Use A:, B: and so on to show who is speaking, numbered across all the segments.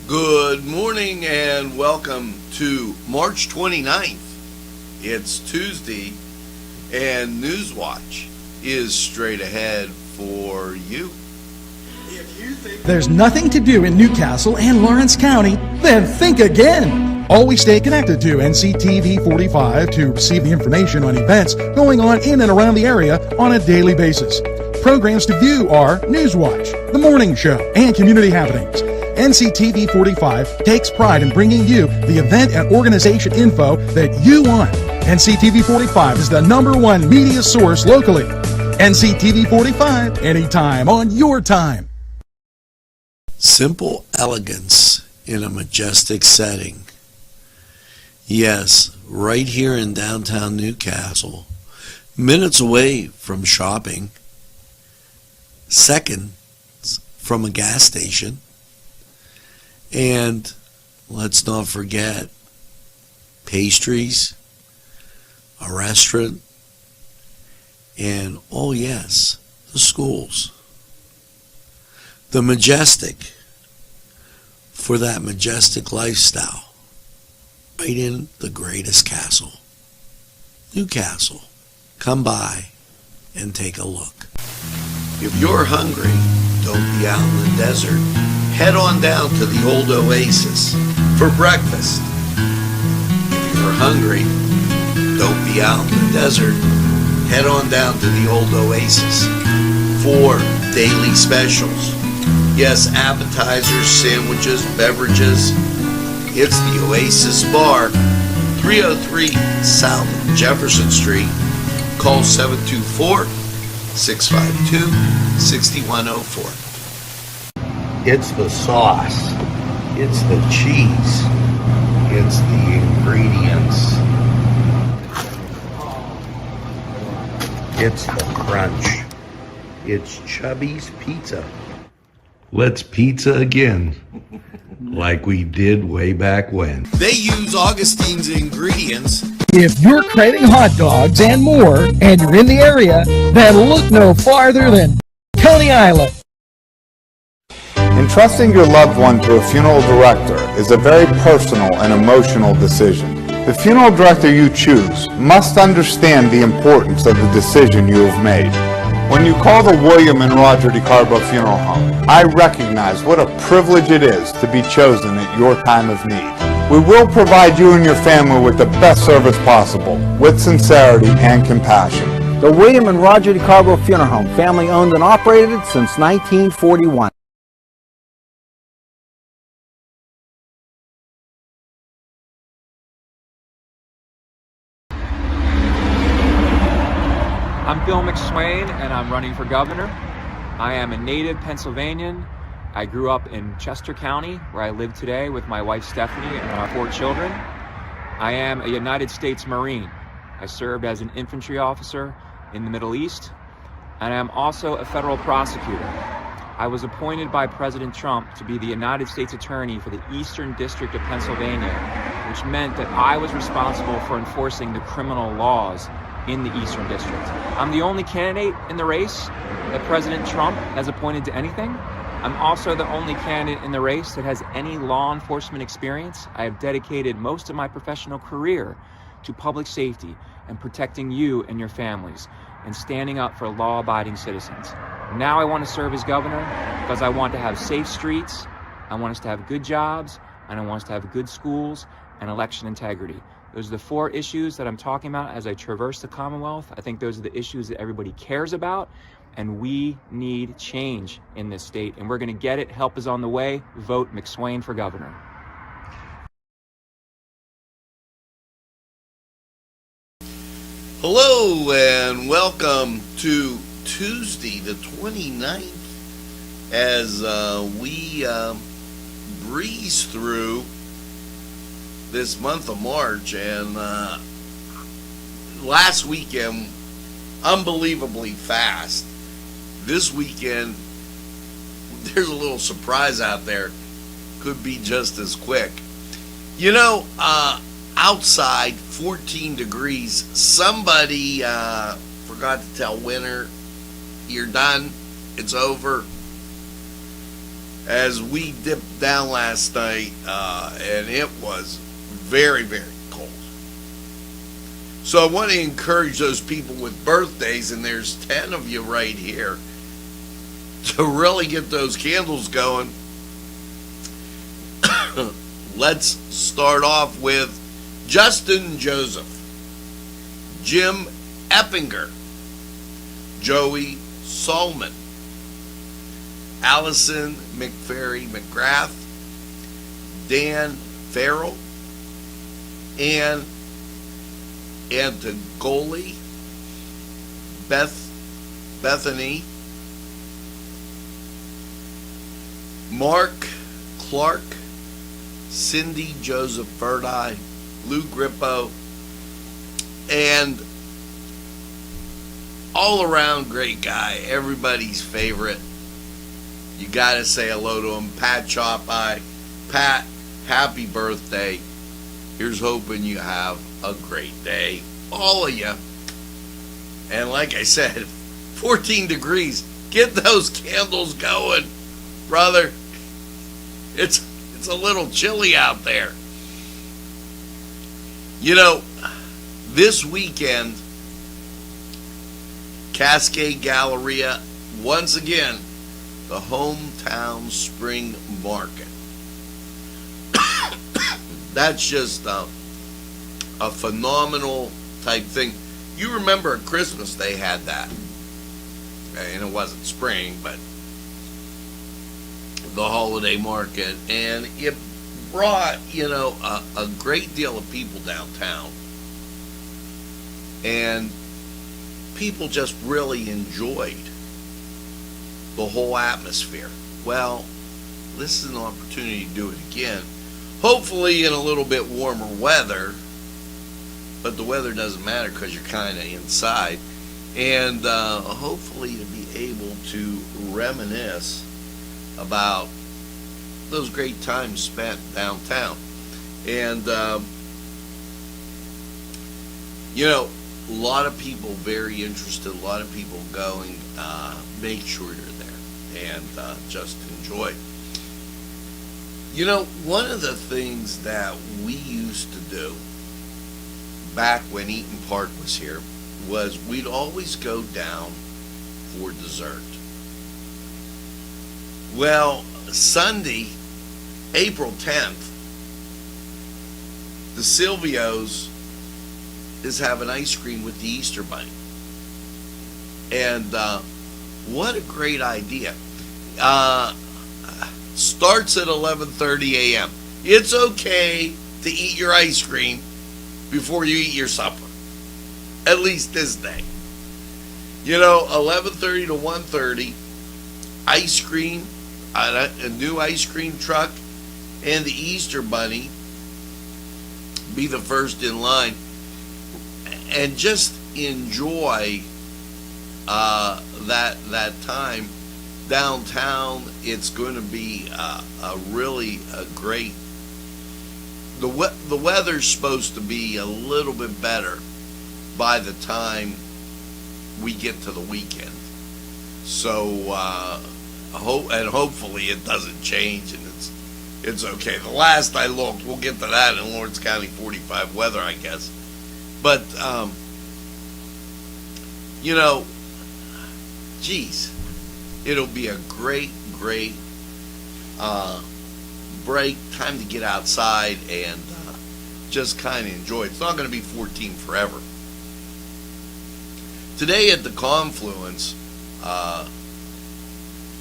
A: Good morning and welcome to March 29th. It's Tuesday and Newswatch is straight ahead for you.
B: There's nothing to do in Newcastle and Lawrence County, then think again. Always stay connected to Nctv45 to receive the information on events going on in and around the area on a daily basis. Programs to view are Newswatch, The Morning Show, and Community Happenings. Nctv45 takes pride in bringing you the event and organization info that you want. Nctv45 is the #1 media source locally. Nctv45, anytime on your time.
A: Simple elegance in a majestic setting. Yes, right here in downtown Newcastle, minutes away from shopping, seconds from a gas station, and let's not forget pastries, a restaurant, and oh yes, the schools. The majestic for that majestic lifestyle, right in the greatest castle, Newcastle. Come by and take a look. If you're hungry, don't be out in the desert. Head on down to the old Oasis for breakfast. If you're hungry, don't be out in the desert. Head on down to the old Oasis for daily specials. Yes, appetizers, sandwiches, beverages. It's the Oasis Bar, 303 South Jefferson Street. Call 724-652-6104. It's the sauce. It's the cheese. It's the ingredients. It's the crunch. It's Chubby's Pizza. Let's pizza again, like we did way back when. They use Augustine's ingredients.
B: If you're craving hot dogs and more, and you're in the area, then look no farther than Coney Island.
C: Entrusting your loved one to a funeral director is a very personal and emotional decision. The funeral director you choose must understand the importance of the decision you have made. When you call the William and Roger DeCarbo Funeral Home, I recognize what a privilege it is to be chosen at your time of need. We will provide you and your family with the best service possible, with sincerity and compassion.
D: The William and Roger DeCarbo Funeral Home, family owned and operated since 1941.
E: I'm Bill McSwain, and I'm running for governor. I am a native Pennsylvanian. I grew up in Chester County, where I live today with my wife Stephanie and our 4 children. I am a United States Marine. I served as an infantry officer in the Middle East, and I am also a federal prosecutor. I was appointed by President Trump to be the United States Attorney for the Eastern District of Pennsylvania, which meant that I was responsible for enforcing the criminal laws in the Eastern District. I'm the only candidate in the race that President Trump has appointed to anything. I'm also the only candidate in the race that has any law enforcement experience. I have dedicated most of my professional career to public safety and protecting you and your families and standing up for law-abiding citizens. Now I want to serve as governor because I want to have safe streets, I want us to have good jobs, and I want us to have good schools and election integrity. Those are the 4 issues that I'm talking about as I traverse the Commonwealth. I think those are the issues that everybody cares about, and we need change in this state, and we're going to get it. Help is on the way. Vote McSwain for governor.
A: Hello and welcome to Tuesday the 29th as we breeze through this month of March. And last weekend, unbelievably fast. This weekend, there's a little surprise out there. Could be just as quick. You know, outside 14 degrees. Somebody forgot to tell winter, you're done, it's over. as we dipped down last night, and it was very, very cold. So I want to encourage those people with birthdays, and there's 10 of you right here, to really get those candles going. Let's start off with Justin Joseph, Jim Eppinger, Joey Solman, Allison McFerry McGrath, Dan Farrell, Ann Antagoli, Bethany, Mark Clark, Cindy Joseph Verdi, Lou Grippo, and all around great guy, everybody's favorite. You gotta say hello to him, Pat Chopeye. Pat, happy birthday. Here's hoping you have a great day, all of you. And like I said, 14 degrees. Get those candles going, brother. It's a little chilly out there. You know, this weekend, Cascade Galleria, once again, the hometown spring market. That's just a phenomenal type thing. You remember at Christmas they had that. And it wasn't spring, but the holiday market. And it brought, a great deal of people downtown. And people just really enjoyed the whole atmosphere. Well, this is an opportunity to do it again. Hopefully in a little bit warmer weather, but the weather doesn't matter because you're kind of inside. And hopefully to be able to reminisce about those great times spent downtown. And, a lot of people very interested, a lot of people going. Make sure you're there and just enjoy. One of the things that we used to do back when Eaton Park was here was we'd always go down for dessert. Well, Sunday, April 10th, the Silvios is having ice cream with the Easter Bunny. And what a great idea. Starts at 11:30 a.m. It's okay to eat your ice cream before you eat your supper. At least this day. 11:30 to 1:30, ice cream, a new ice cream truck, and the Easter Bunny be the first in line. And just enjoy that time downtown. It's going to be a really great. The weather's supposed to be a little bit better by the time we get to the weekend. So hopefully it doesn't change and it's okay. The last I looked, we'll get to that in Lawrence County 45 weather, I guess. But geez, it'll be a great break, time to get outside and just kind of enjoy. It's not going to be 14 forever. Today at the Confluence,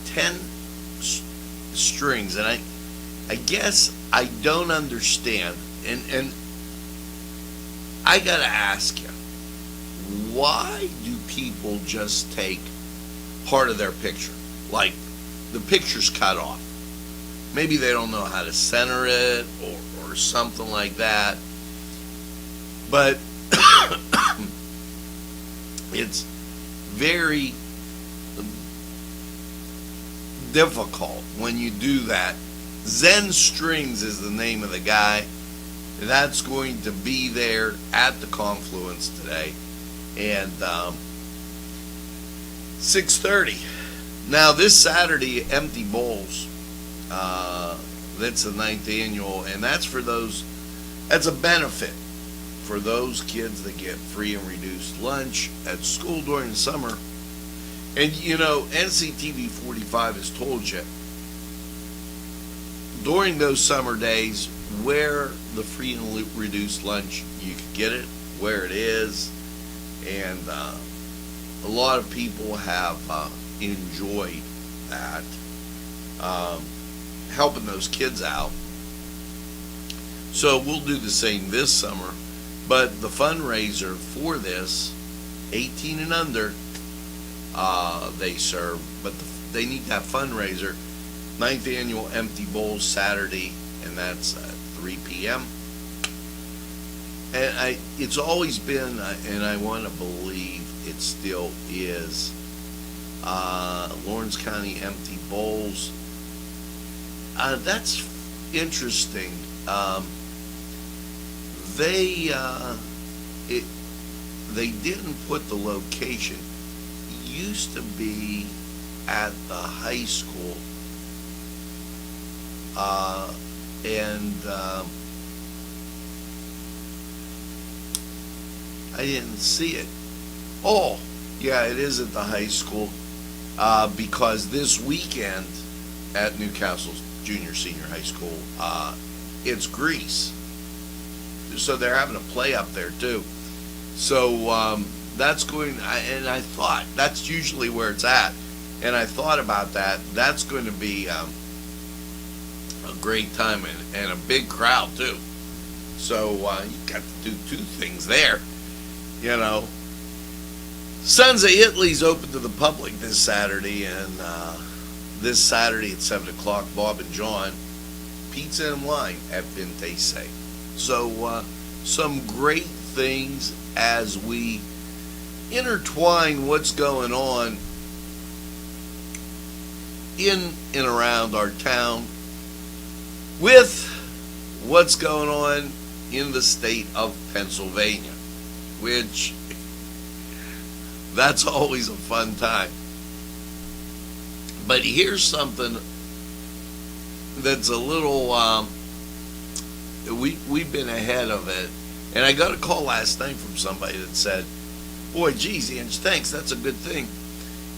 A: 10 strings, and I guess I don't understand, and I gotta ask you, why do people just take part of their picture? Like, the picture's cut off. Maybe they don't know how to center it or something like that. But it's very difficult when you do that. Zen Strings is the name of the guy. That's going to be there at the Confluence today. And 6:30. Now this Saturday, Empty Bowls That's the 9th annual, and that's a benefit for those kids that get free and reduced lunch at school during the summer. And NCTV45 has told you during those summer days where the free and reduced lunch, you can get it, where it is, and a lot of people have enjoyed that, helping those kids out. So we'll do the same this summer, but the fundraiser for this, 18 and under, they serve, but they need that fundraiser. 9th annual Empty Bowls Saturday, and that's at 3 p.m. And it's always been, and I want to believe it still is, Lawrence County Empty Bowls. That's interesting. They didn't put the location. It used to be at the high school, and I didn't see it. Oh, yeah, it is at the high school, because this weekend at Newcastle's junior senior high school, it's Grease. So they're having a play up there too. So that's going, and I thought that's usually where it's at. And I thought about that. That's going to be a great time and a big crowd too. So you got to do two things there. Sons of Italy's open to the public this Saturday, and this Saturday at 7 o'clock, Bob and John, pizza and wine at Vintese. So some great things as we intertwine what's going on in and around our town with what's going on in the state of Pennsylvania, which that's always a fun time. But here's something that's a little, we've been ahead of it. And I got a call last night from somebody that said, boy, geez, Ange, thanks, that's a good thing.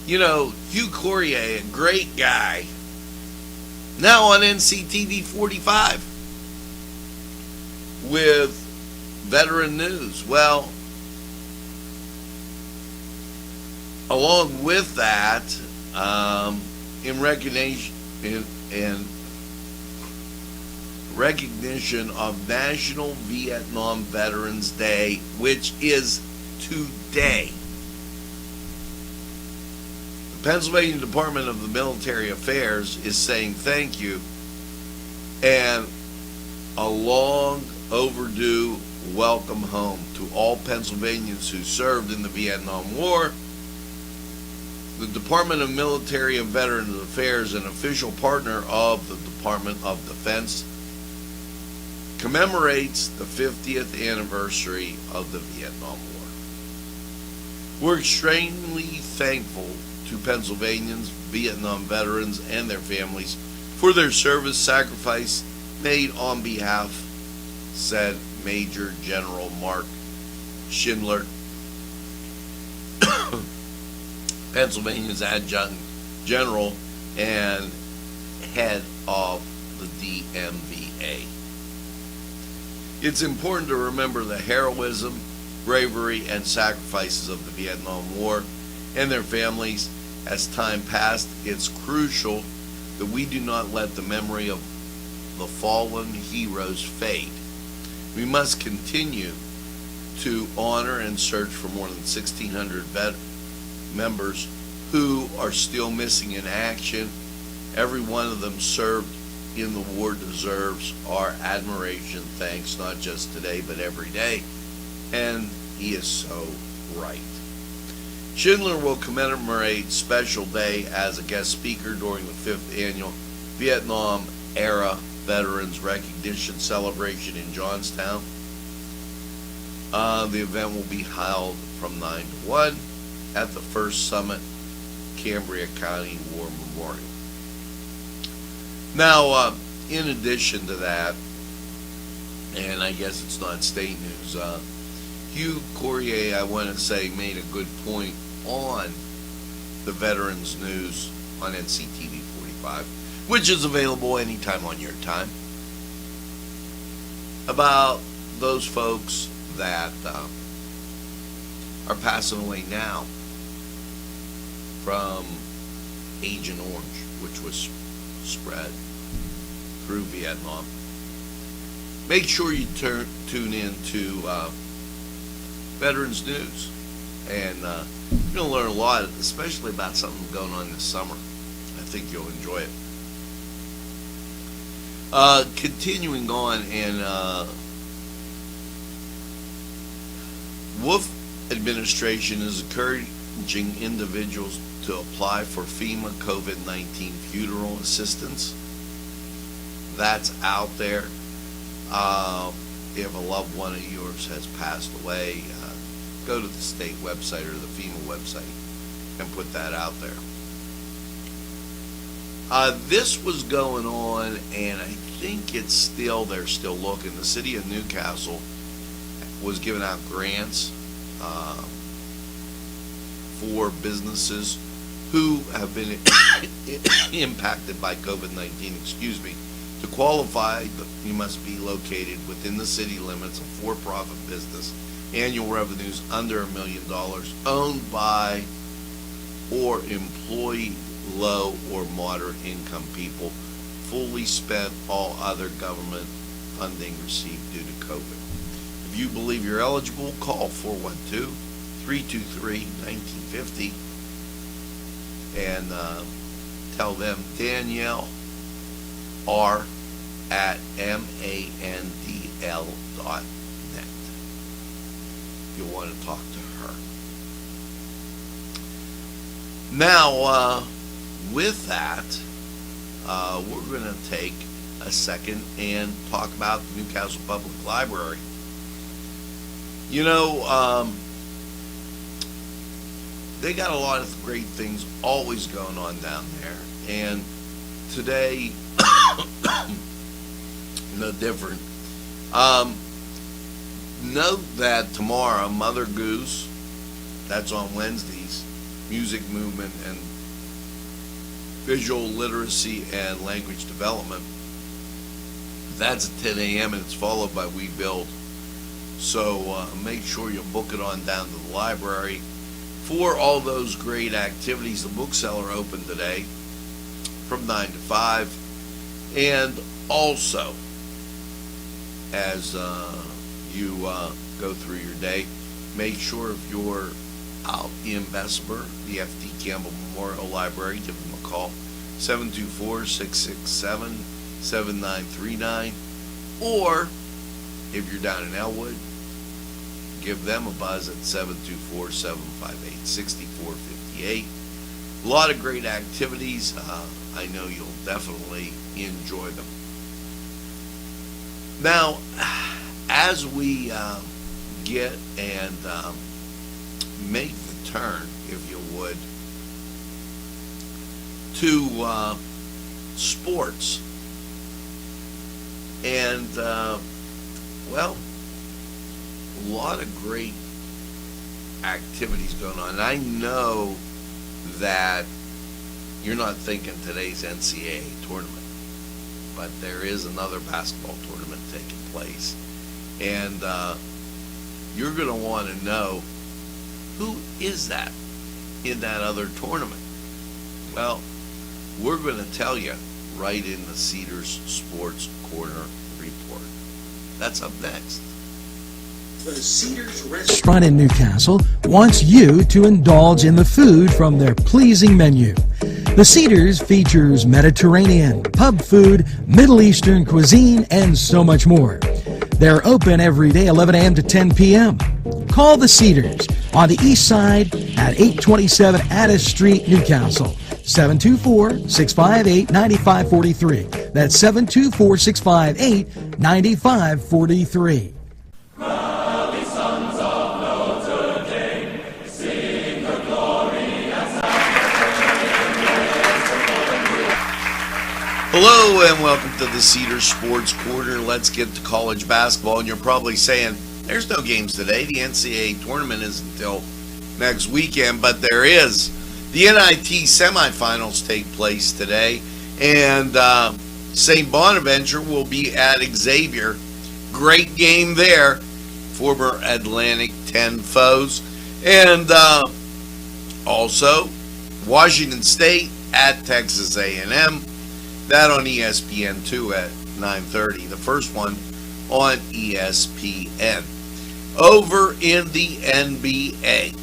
A: Hugh Courier, a great guy, now on NCTV45 with Veteran News. Well, along with that, in recognition of National Vietnam Veterans Day, which is today, the Pennsylvania Department of the Military Affairs is saying thank you and a long overdue welcome home to all Pennsylvanians who served in the Vietnam War. The Department of Military and Veterans Affairs, an official partner of the Department of Defense, commemorates the 50th anniversary of the Vietnam War. We're extremely thankful to Pennsylvanians, Vietnam veterans, and their families for their service sacrifice made on behalf, said Major General Mark Schindler, Pennsylvania's adjutant general and head of the DMVA. It's important to remember the heroism, bravery, and sacrifices of the Vietnam War and their families. As time passed, it's crucial that we do not let the memory of the fallen heroes fade. We must continue to honor and search for more than 1,600 members who are still missing in action. Every one of them served in the war deserves our admiration, thanks, not just today, but every day. And he is so right. Schindler will commemorate Special Day as a guest speaker during the 5th annual Vietnam-era Veterans Recognition Celebration in Johnstown. The event will be held from 9 to 1 at the First Summit Cambria County War Memorial. Now, in addition to that, and I guess it's not state news, Hugh Courier, I want to say, made a good point on the Veterans News on Nctv45, which is available anytime on your time, about those folks that are passing away now from Agent Orange, which was spread through Vietnam. Make sure you tune in to Veterans News, and you're going to learn a lot, especially about something going on this summer. I think you'll enjoy it. Continuing on, and Wolf administration is encouraging individuals to apply for FEMA COVID-19 funeral assistance. That's out there. If a loved one of yours has passed away, go to the state website or the FEMA website and put that out there. This was going on, and I think they're still looking. The city of Newcastle was giving out grants for businesses who have been impacted by COVID-19, To qualify, you must be located within the city limits, a for-profit business, annual revenues under $1 million, owned by or employ low or moderate income people, fully spent all other government funding received due to COVID. If you believe you're eligible, call 412-323-1950 and tell them Danielle R at mandl.net. You'll want to talk to her. Now, with that, we're going to take a second and talk about the Newcastle Public Library. You know, they got a lot of great things always going on down there, and today, no different. Note that tomorrow, Mother Goose, that's on Wednesdays, music movement and visual literacy and language development. That's at 10 a.m. and it's followed by We Build. So make sure you book it on down to the library for all those great activities. The bookseller opened today from 9 to 5. And also, as you go through your day, make sure if you're out in Bessemer, the F.D. Campbell Memorial Library, give them a call, 724-667-7939. Or, if you're down in Elwood, give them a buzz at 724-758-6458. A lot of great activities. I know you'll definitely enjoy them. Now, as we get and make the turn, if you would, to sports. And, well, a lot of great activities going on. And I know that you're not thinking today's NCAA tournament, but there is another basketball tournament taking place. And you're going to want to know, who is that in that other tournament? Well, we're going to tell you right in the Cedars Sports Corner report. That's up next.
B: The Cedars Restaurant in Newcastle wants you to indulge in the food from their pleasing menu. The Cedars features Mediterranean, pub food, Middle Eastern cuisine, and so much more. They're open every day, 11 a.m. to 10 p.m. Call the Cedars on the east side at 827 Addis Street, Newcastle. 724-658-9543. That's 724-658-9543.
A: Hello and welcome to the Cedar Sports Corner. Let's get to college basketball. And you're probably saying, there's no games today. The NCAA tournament isn't until next weekend, but there is. The NIT semifinals take place today, and St. Bonaventure will be at Xavier. Great game there. Former Atlantic 10 foes. And also Washington State at Texas A&M. That on ESPN2 at 9:30. The first one on ESPN. Over in the NBA,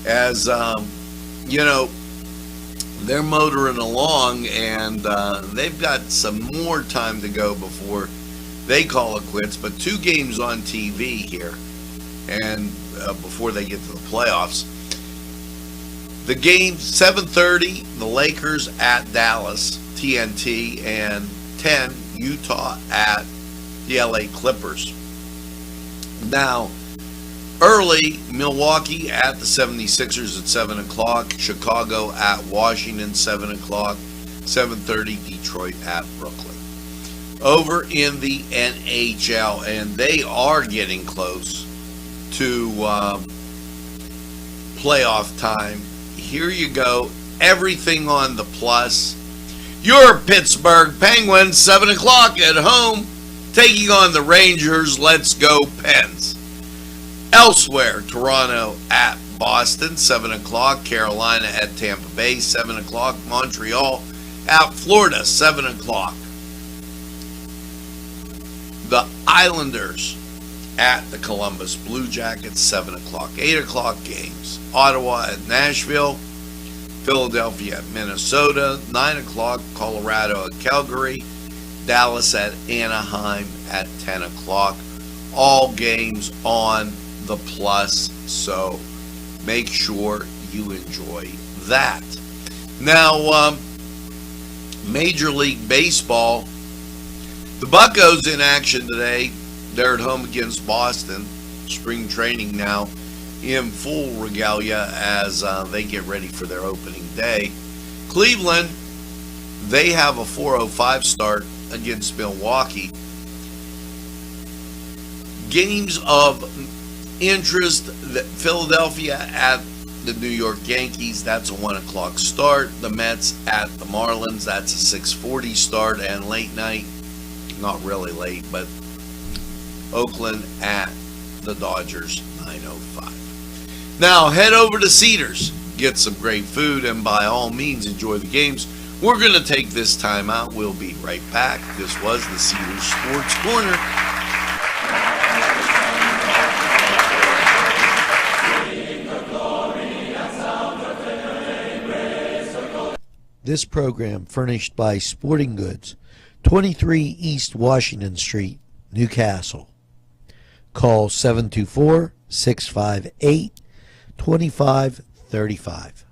A: as they're motoring along, and they've got some more time to go before they call it quits. But 2 games on TV here, and before they get to the playoffs. The game 7:30, the Lakers at Dallas, TNT, and 10, Utah at the LA Clippers. Now, early, Milwaukee at the 76ers at 7 o'clock, Chicago at Washington, 7 o'clock, 7:30, Detroit at Brooklyn. Over in the NHL, and they are getting close to playoff time. Here you go, everything on the plus. Your Pittsburgh Penguins, 7 o'clock at home, taking on the Rangers. Let's go, Pens. Elsewhere, Toronto at Boston, 7 o'clock. Carolina at Tampa Bay, 7 o'clock. Montreal at Florida, 7 o'clock. The Islanders at the Columbus Blue Jackets, 7 o'clock. 8 o'clock games. Ottawa at Nashville. Philadelphia at Minnesota, 9 o'clock. Colorado at Calgary. Dallas at Anaheim at 10 o'clock. All games on the plus, so make sure you enjoy that. Now, Major League Baseball, the Buccos in action today. They're at home against Boston. Spring training now in full regalia as they get ready for their opening day. Cleveland, they have a 4:05 start against Milwaukee. Games of interest, Philadelphia at the New York Yankees, that's a 1 o'clock start. The Mets at the Marlins, that's a 6:40 start. And late night, not really late, but Oakland at the Dodgers, 9:05. Now head over to Cedars, get some great food, and by all means enjoy the games. We're going to take this time out. We'll be right back. This was the Cedars Sports Corner.
F: This program furnished by Sporting Goods, 23 East Washington Street, Newcastle. Call 724-658-2535.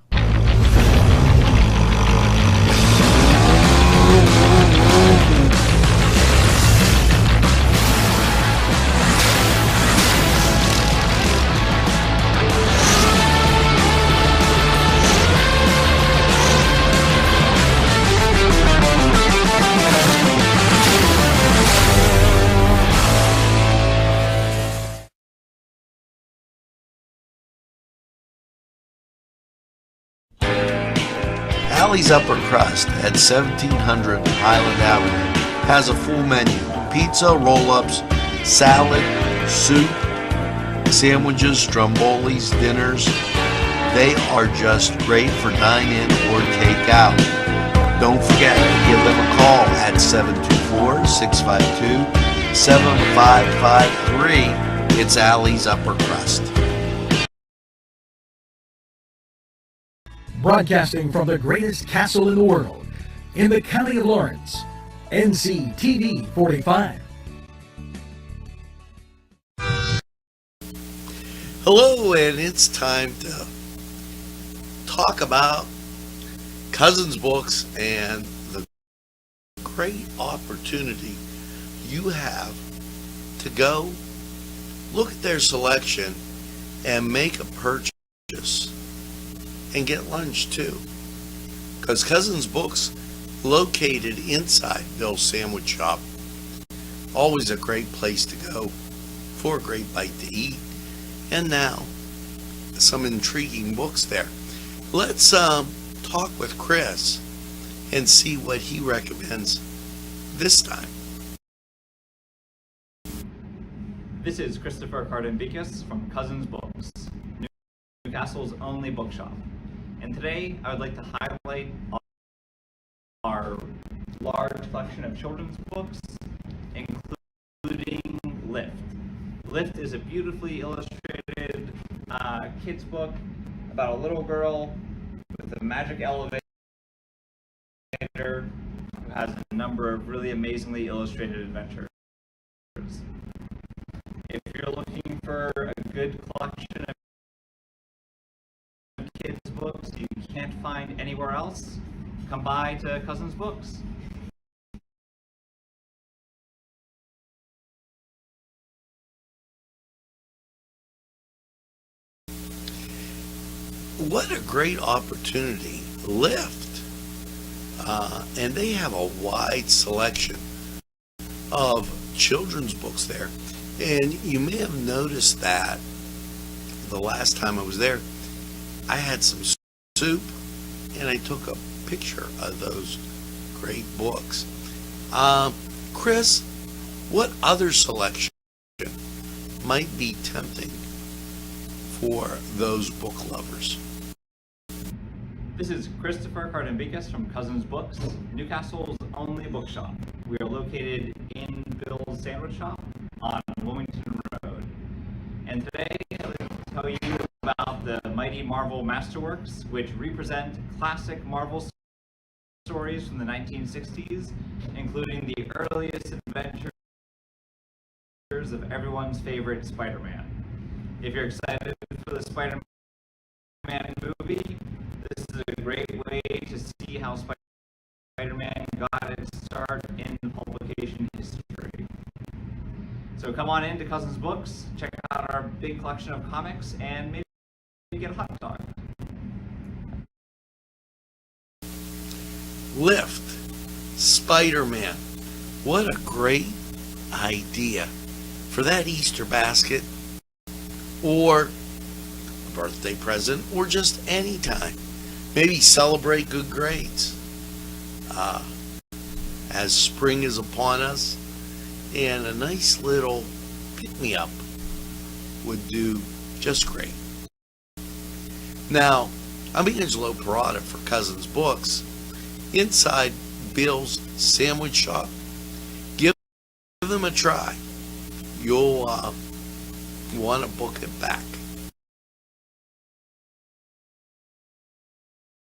A: Alley's Upper Crust at 1700 Highland Avenue has a full menu. Pizza, roll-ups, salad, soup, sandwiches, strombolis, dinners. They are just great for dine-in or take-out. Don't forget to give them a call at 724-652-7553. It's Alley's Upper Crust.
B: Broadcasting from the greatest castle in the world, in the county of Lawrence, Nctv45.
A: Hello, and it's time to talk about Cousins Books and the great opportunity you have to go look at their selection and make a purchase and get lunch too, because Cousins Books located inside Bill's Sandwich Shop. Always a great place to go for a great bite to eat. And now, some intriguing books there. Let's talk with Chris and see what he recommends this time.
G: This is Christopher Cardambicus from Cousins Books, Newcastle's only bookshop. And today I would like to highlight our large collection of children's books, including Lift. Lift is a beautifully illustrated kids book about a little girl with a magic elevator who has a number of really amazingly illustrated adventures. If you're looking for a good collection of kids books you can't find anywhere else, come by to Cousins Books.
A: What a great opportunity. Lift. And they have a wide selection of children's books there. And you may have noticed that the last time I was there, I had some soup and I took a picture of those great books. Chris, what other selection might be tempting for those book lovers?
G: This is Christopher Cardambicus from Cousins Books, Newcastle's only bookshop. We are located in Bill's Sandwich Shop on Wilmington Road. And today I'd like to tell you about the Mighty Marvel Masterworks, which represent classic Marvel stories from the 1960s, including the earliest adventures of everyone's favorite Spider-Man. If you're excited for the Spider-Man movie, this is a great way to see how Spider-Man got its start in publication history. So come on in to Cousins Books, check out our big collection of comics, and maybe get a hot dog.
A: Lift. Spider-Man. What a great idea for that Easter basket, or a birthday present, or just any time. Maybe celebrate good grades as spring is upon us, and a nice little pick-me-up would do just great. Now, I'm Angelo Perrotta for Cousins Books, inside Bill's Sandwich Shop. Give them a try. You'll want to book it back.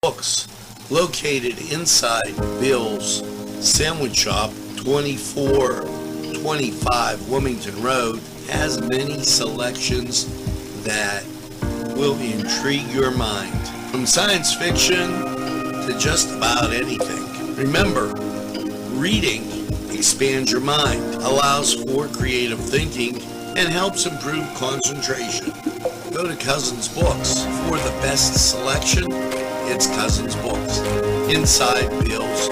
A: Books located inside Bill's Sandwich Shop, 2425 Wilmington Road, has many selections that will intrigue your mind, from science fiction to just about anything. Remember, reading expands your mind, allows for creative thinking, and helps improve concentration. Go to Cousins Books for the best selection. It's Cousins Books, inside Bill's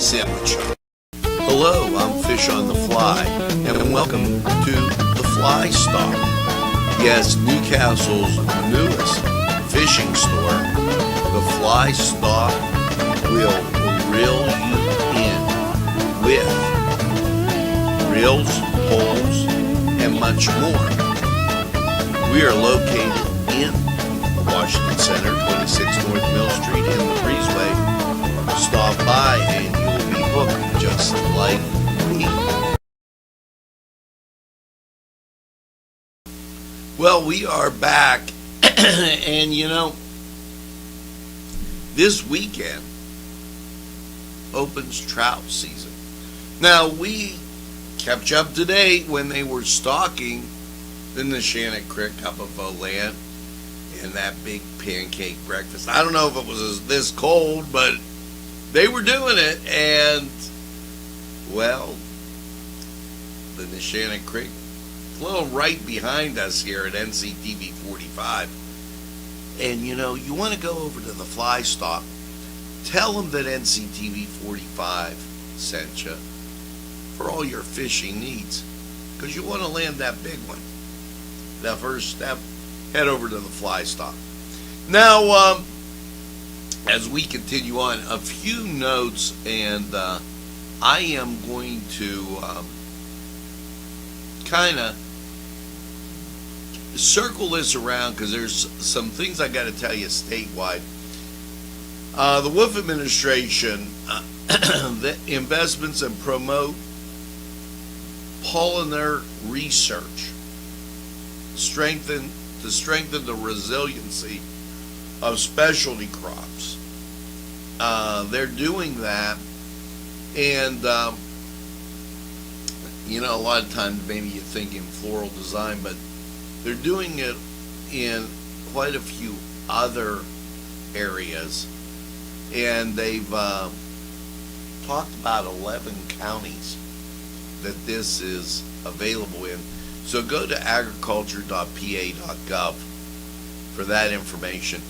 A: Sandwich Shop. Hello, I'm Fish on the Fly, and welcome to the Fly Stop. Yes, Newcastle's newest fishing store. The Fly Stop will reel you in with reels, poles, and much more. We are located in the Washington Center, 26 North Mill Street in the Breezeway. Stop by and you will be hooked just like me. Well, we are back, and you know, this weekend opens trout season. Now, we kept you up to date when they were stocking the Neshannock Creek up above land and that big pancake breakfast. I don't know if it was this cold, but they were doing it, and well, the Neshannock Creek, a little right behind us here at Nctv45. And you know, you want to go over to the Fly Stop Tell them that NCTV45 sent you for all your fishing needs, because you want to land that big one. That first step, head over to the fly stock. Now, as we continue on, a few notes, and I am going to kind of circle this around because there's some things I got to tell you statewide. The Wolf administration, the investments and promote pollinator research, to strengthen the resiliency of specialty crops. They're doing that, and a lot of times maybe you think in floral design, but they're doing it in quite a few other areas, and they've talked about 11 counties that this is available in. So go to agriculture.pa.gov for that information.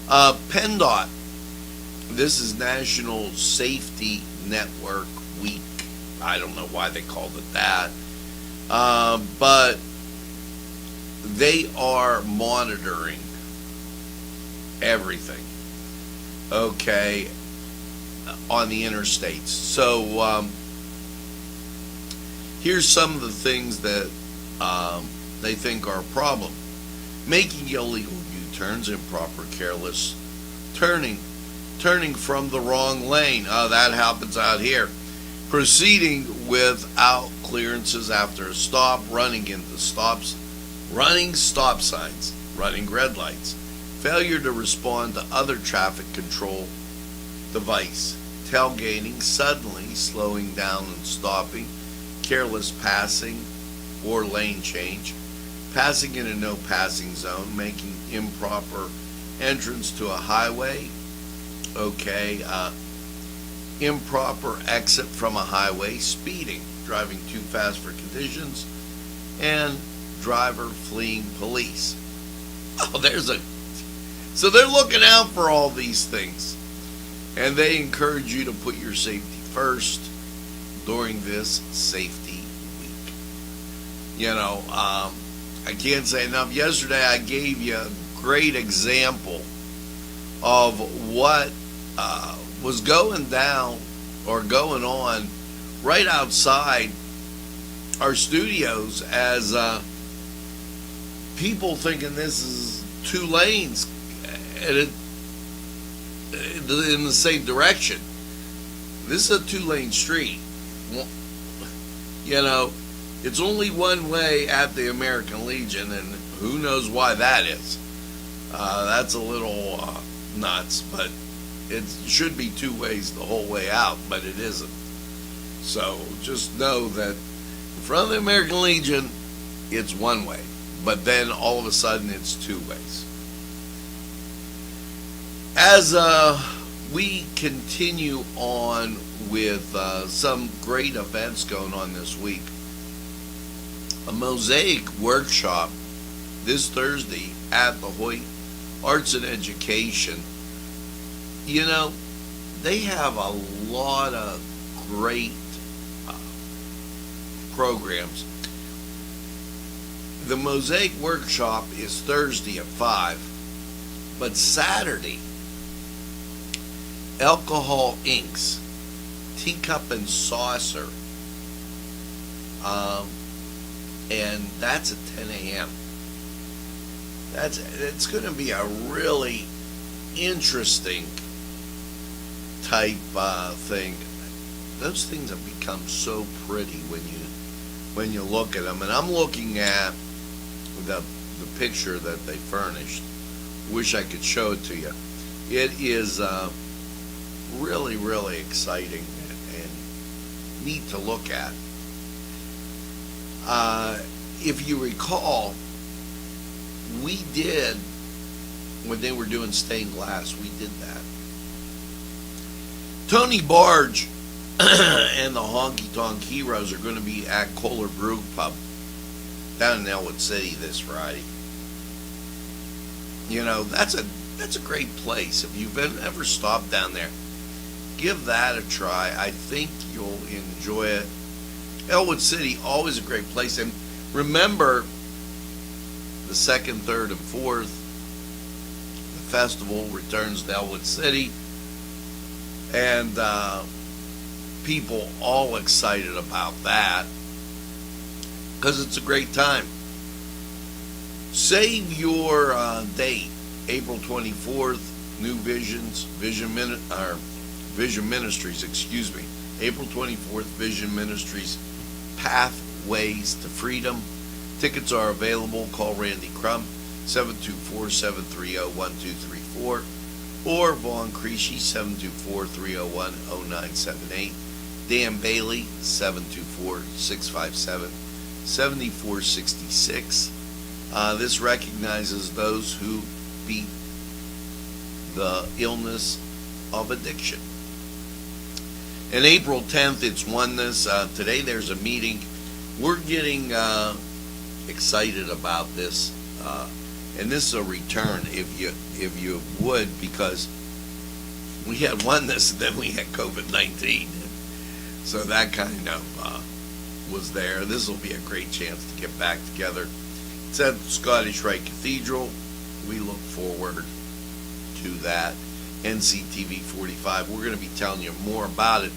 A: PennDOT, this is National Safety Network Week. I don't know why they called it that, but they are monitoring everything, okay, on the interstates. So here's some of the things that they think are a problem. Making illegal U-turns, improper, careless turning from the wrong lane. That happens out here. Proceeding without clearances after a stop, running into stops, running stop signs, running red lights, failure to respond to other traffic control device, tailgating, suddenly slowing down and stopping, careless passing or lane change, passing in a no passing zone, making improper entrance to a highway, okay, improper exit from a highway, speeding, driving too fast for conditions, and driver fleeing police. So they're looking out for all these things, and they encourage you to put your safety first during this safety week. I can't say enough. Yesterday I gave you a great example of what was going down or going on right outside our studios, as people thinking this is two lanes in the same direction. This is a two-lane street. It's only one way at the American Legion, and who knows why that is. That's a little nuts, but it should be two ways the whole way out, but it isn't. So just know that in front of the American Legion, it's one way, but then all of a sudden it's two ways. As we continue on with some great events going on this week, a mosaic workshop this Thursday at the Hoyt Arts and Education. They have a lot of great programs. The mosaic workshop is Thursday at 5, but Saturday, alcohol inks, teacup and saucer, and that's at 10 a.m. It's going to be a really interesting type thing. Those things have become so pretty when you look at them, and I'm looking at the picture that they furnished. Wish I could show it to you. It is really, really exciting and neat to look at. If you recall, we did, when they were doing stained glass, we did that. Tony Barge and the Honky Tonk Heroes are going to be at Kohler Brew Pub down in Elwood City this Friday. That's a great place. If you've ever stopped down there, give that a try. I think you'll enjoy it. Elwood City, always a great place. And remember, the 2nd, 3rd, and 4th, the festival returns to Elwood City. And people all excited about that because it's a great time. Save your date, April 24th, New Visions, Vision Ministries, April 24th, Vision Ministries, Pathways to Freedom. Tickets are available. Call Randy Crum, 724-730-1234, or Vaughn Creasy, 724-301-0978. Dan Bailey, 724-657-7466. This recognizes those who beat the illness of addiction. And April 10th, it's Oneness. Today there's a meeting. We're getting excited about this, and this is a return, if you would, because we had Oneness and then we had COVID-19, so that kind of was there. This will be a great chance to get back together. It's at Scottish Rite Cathedral. We look forward to that. Nctv45. We're going to be telling you more about it,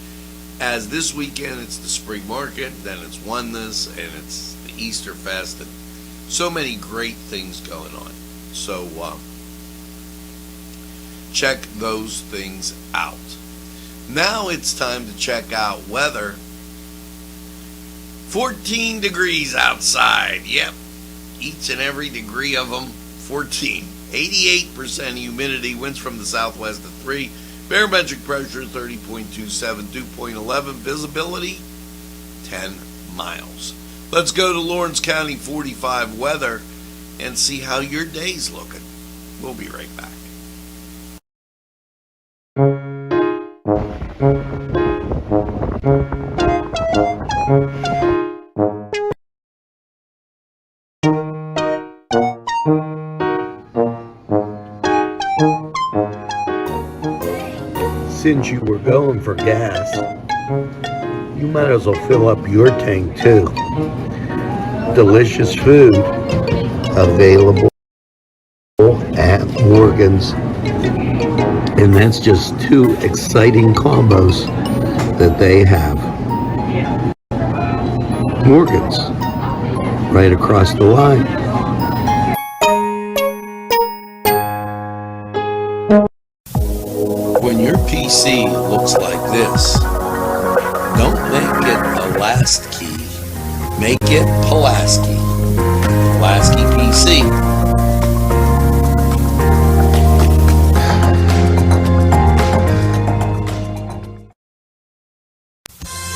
A: as this weekend it's the Spring Market, then it's Oneness, and it's the Easter Fest, and so many great things going on. So check those things out. Now it's time to check out weather. 14 degrees outside. Yep, each and every degree of them, 14. 88% humidity, winds from the southwest at 3, barometric pressure 30.27, dew point 11, visibility 10 miles. Let's go to Lawrence County 45 weather and see how your day's looking. We'll be right back.
F: Since you were going for gas, you might as well fill up your tank too. Delicious food available at Morgan's. And that's just 2 exciting combos that they have. Morgan's, right across the line.
A: When your PC looks like this, don't make it the last key. Make it Pulaski. Pulaski PC.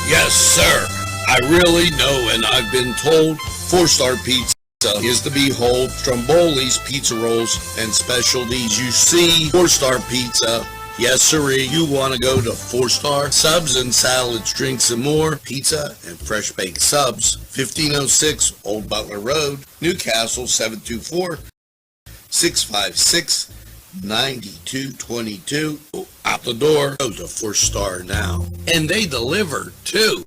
A: Yes, sir. I really know, and I've been told 4-star pizza is the behold. Stromboli's Pizza Rolls and Specialties. You see, 4-star pizza. Yes, sirree. You want to go to 4-star subs and salads, drinks, and more. Pizza and fresh baked subs. 1506 Old Butler Road, Newcastle, 724-656-9222. Out the door. Go to 4-star now. And they deliver, too.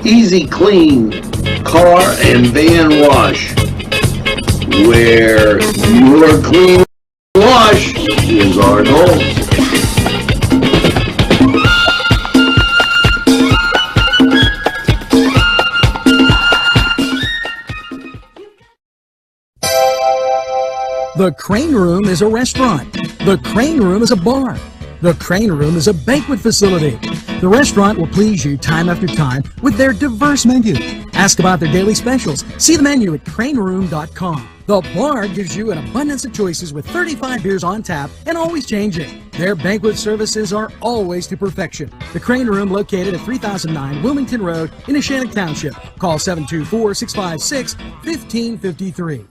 F: Easy Clean Car and Van Wash, where your clean wash is our goal.
B: The Crane Room is a restaurant. The Crane Room is a bar. The Crane Room is a banquet facility. The restaurant will please you time after time with their diverse menu. Ask about their daily specials. See the menu at craneroom.com. The bar gives you an abundance of choices with 35 beers on tap and always changing. Their banquet services are always to perfection. The Crane Room, located at 3009 Wilmington Road in Neshannock Township. Call 724-656-1553.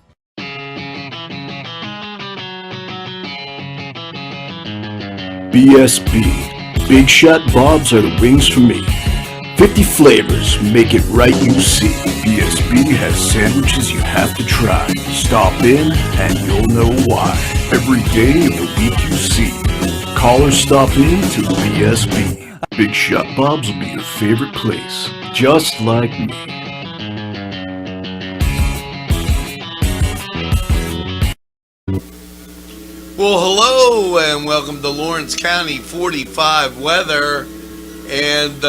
H: BSB. Big Shot Bobs are the wings for me. 50 flavors, make it right, you see. BSB has sandwiches you have to try. Stop in and you'll know why. Every day of the week you see. call or stop in to BSB. Big Shot Bob's will be your favorite place, just like me.
A: Well, hello and welcome to Lawrence County 45 weather and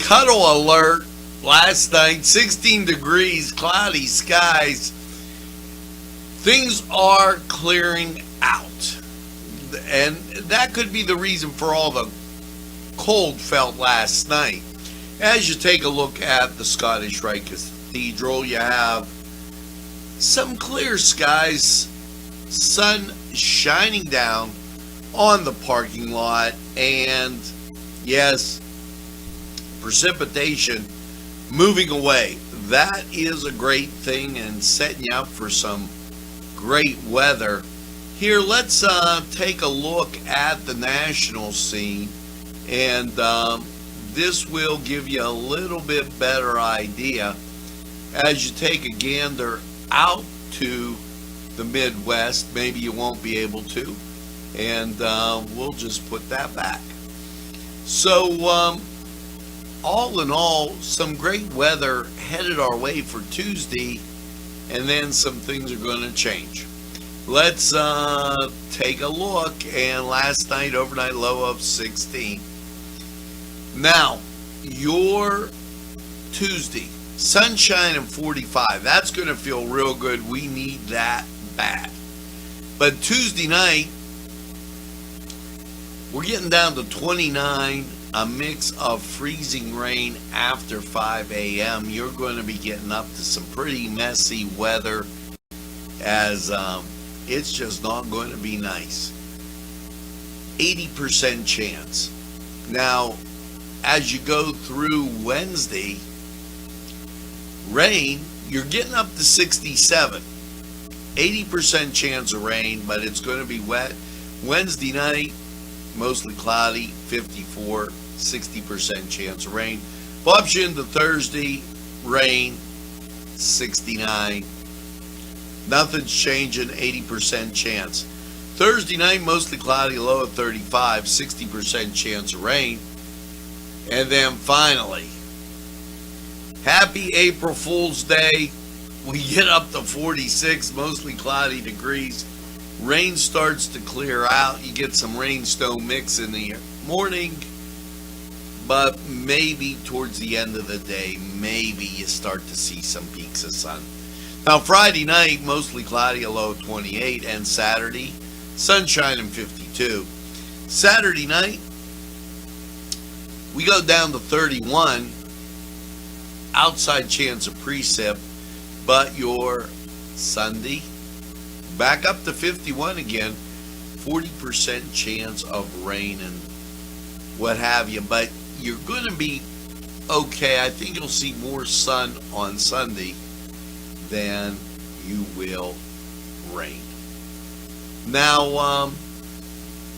A: cuddle alert last night, 16 degrees, cloudy skies. Things are clearing out, and that could be the reason for all the cold felt last night. As you take a look at the Scottish Rite Cathedral, you have some clear skies, sun shining down on the parking lot, and yes, precipitation moving away. That is a great thing and setting you up for some great weather. Here, let's take a look at the national scene, and this will give you a little bit better idea as you take a gander out to the Midwest. Maybe you won't be able to, and we'll just put that back. So all in all, some great weather headed our way for Tuesday, and then some things are going to change. Let's take a look. And last night, overnight low of 16. Now, your Tuesday, sunshine and 45. That's going to feel real good. We need that bad. But Tuesday night, we're getting down to 29, a mix of freezing rain after 5 a.m. You're going to be getting up to some pretty messy weather, as it's just not going to be nice. 80% chance. Now, as you go through Wednesday, rain, you're getting up to 67. 80% chance of rain, but it's going to be wet. Wednesday night, mostly cloudy, 54, 60% chance of rain. Pops you into Thursday, rain, 69. Nothing's changing, 80% chance. Thursday night, mostly cloudy, low of 35, 60% chance of rain. And then finally, happy April Fool's Day. We get up to 46, mostly cloudy degrees. Rain starts to clear out. You get some rain-snow mix in the morning, but maybe towards the end of the day, maybe you start to see some peaks of sun. Now, Friday night, mostly cloudy, a low of 28, and Saturday, sunshine and 52. Saturday night, we go down to 31, outside chance of precip, but your Sunday, back up to 51 again, 40% chance of rain and what have you, but you're going to be okay. I think you'll see more sun on Sunday than you will rain. Now,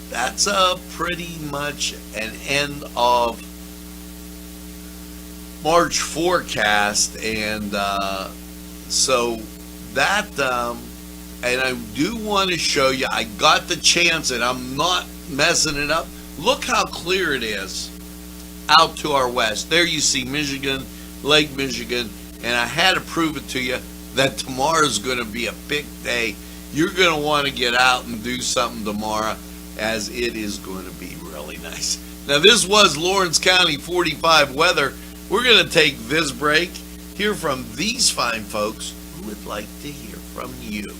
A: that's pretty much an end of March forecast, and so that, and I do want to show you, I got the chance, and I'm not messing it up. Look how clear it is out to our west. There you see Michigan, Lake Michigan, and I had to prove it to you that tomorrow's going to be a big day. You're going to want to get out and do something tomorrow, as it is going to be really nice. Now, this was Lawrence County 45 weather. We're going to take this break, hear from these fine folks who would like to hear from you.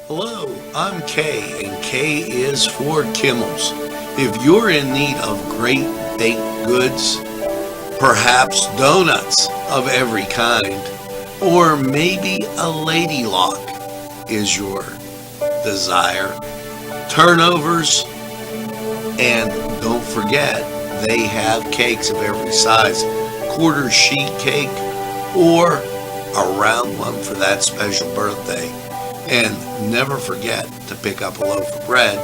A: Hello, I'm Kay, and K is for Kimmel's. If you're in need of great baked goods, perhaps donuts of every kind, or maybe a lady lock is your desire, turnovers, and don't forget, they have cakes of every size, quarter sheet cake or a round one for that special birthday. And never forget to pick up a loaf of bread.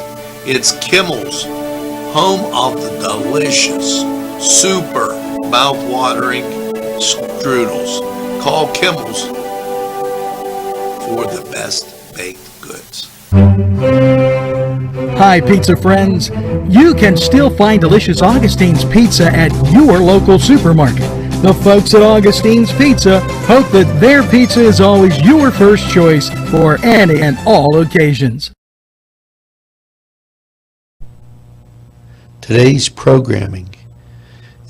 A: It's Kimmel's, home of the delicious, super mouth-watering strudels. Call Kimmel's for the best baked goods.
B: Hi, pizza friends. You can still find delicious Augustine's Pizza at your local supermarket. The folks at Augustine's Pizza hope that their pizza is always your first choice for any and all occasions.
A: Today's programming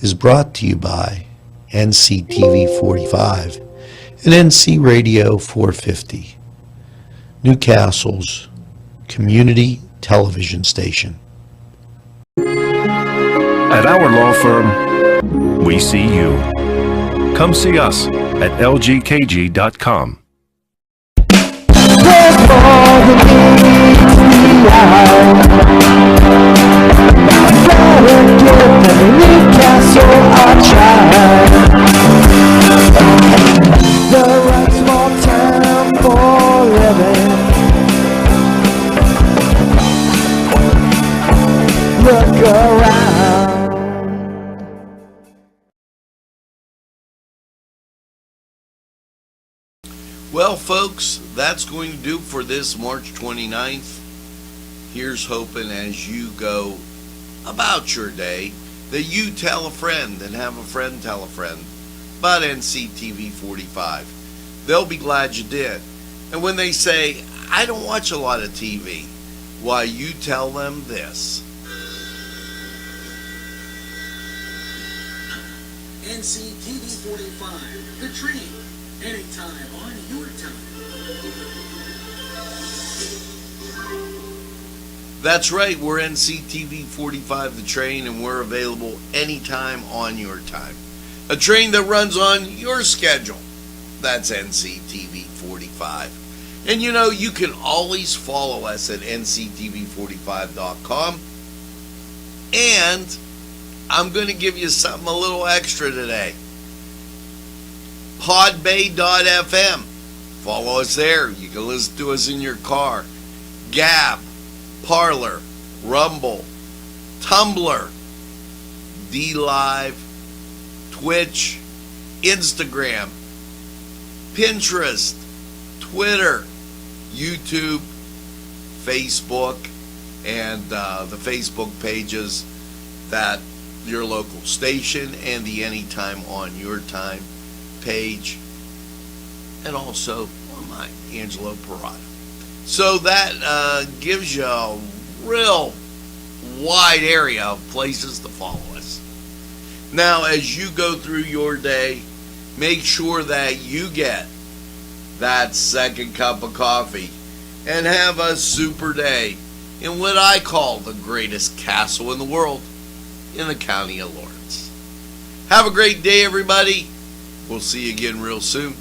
A: is brought to you by Nctv45 and NC Radio 450, Newcastle's community television station.
I: At our law firm, we see you. Come see us at lgkg.com.
J: The right small town for living. Look around.
A: Well, folks, that's going to do for this March 29th. Here's hoping as you go about your day that you tell a friend and have a friend tell a friend about NCTV45. They'll be glad you did. And when they say, I don't watch a lot of TV, why, you tell them this.
B: NCTV45, the train, anytime on your time.
A: That's right, we're NCTV45 the train, and we're available anytime on your time. A train that runs on your schedule. That's NCTV45. And you know, you can always follow us at nctv45.com. And I'm going to give you something a little extra today. Podbay.fm. Follow us there. You can listen to us in your car. Gab, Parler, Rumble, Tumblr, DLive, Twitch, Instagram, Pinterest, Twitter, YouTube, Facebook, and the Facebook pages that your local station and the Anytime on Your Time page, and also on mine, Angelo Perrotta. So that gives you a real wide area of places to follow us. Now, as you go through your day, make sure that you get that second cup of coffee and have a super day in what I call the greatest castle in the world, in the county of Lawrence. Have a great day, everybody. We'll see you again real soon.